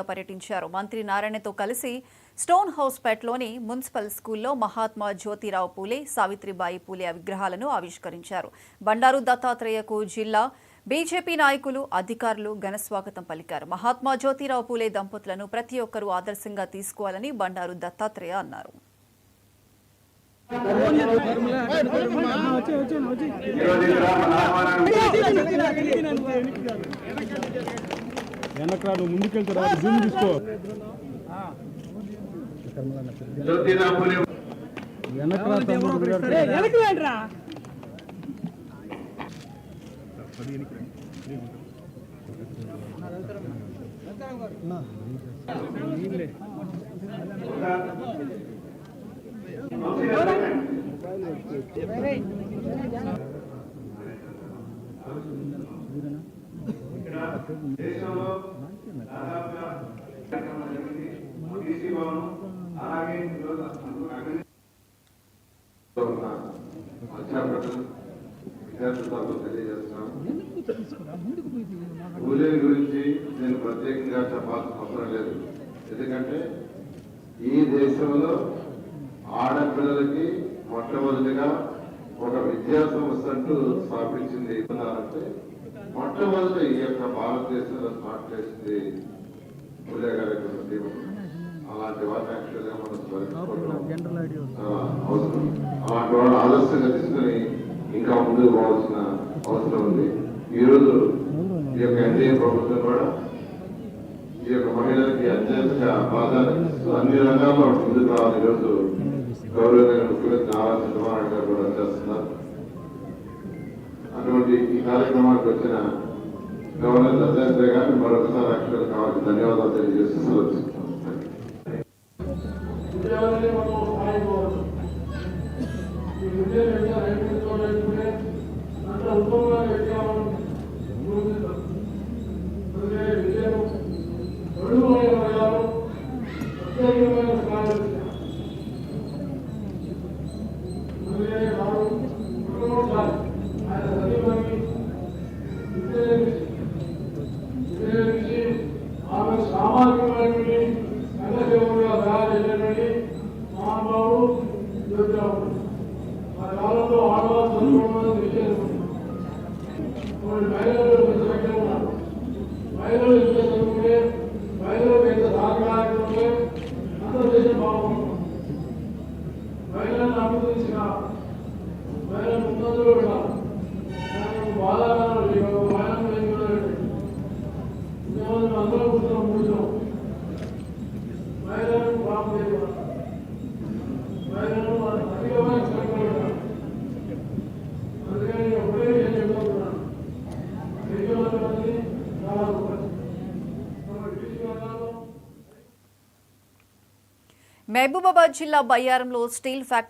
పర్యటించారు. మంత్రి నారాయణతో కలిసి స్టోన్ హౌస్ పేటలోని మున్సిపల్ స్కూల్లో మహాత్మా జ్యోతిరావు పూలే, సావిత్రిబాయి పూలే విగ్రహాలను ఆవిష్కరించారు. బండారు దత్తాత్రేయకు జిల్లా బీజేపీ నాయకులు, అధికారులు ఘనస్వాగతం పలికారు. మహాత్మా జ్యోతిరావు పూలే దంపతులను ప్రతి ఒక్కరూ ఆదర్శంగా తీసుకోవాలని బండారు దత్తాత్రేయ అన్నారు. వెనకరాడు ముందుకెళ్తారు జూమ్ తీసుకో వెనకరా పూలే గురించి నేను ప్రత్యేకంగా చెప్పాల్సిన అవసరం లేదు. ఎందుకంటే ఈ దేశంలో ఆడపిల్లలకి మొట్టమొదటిగా ఒక విద్యా సంస్థ అంటూ స్థాపించింది అంటే మొట్టమొదటి ఈ యొక్క భారతదేశంలో స్టార్ట్ చేసింది పూలే గారి అలాంటి వాటిని యాక్చువల్గా మనం అవసరం. అలాంటి వాళ్ళు ఆదర్శంగా తీసుకుని ఇంకా ముందుకు పోవాల్సిన అవసరం ఉంది. ఈరోజు ఈ యొక్క ఎన్డీఏ ప్రభుత్వం కూడా ఈ యొక్క మహిళలకి అత్యంత ప్రాధాన్యత అన్ని రంగాల్లో ముందుకు రావాలి. ఈరోజు గౌరవనీయ ముఖ్యమంత్రి నారా చంద్రబాబు నాయుడు గారు కూడా చేస్తున్నారు. అటువంటి ఈ కార్యక్రమానికి వచ్చిన గవర్నర్ దత్తాత్రేయ గారిని మరొకసారి యాక్చువల్ కావాలని ధన్యవాదాలు తెలియజేస్తూ సెలవుస్తున్నాను. మహబూబాబాద్ జిల్లా బయ్యారంలో స్టీల్ ఫ్యాక్టరీ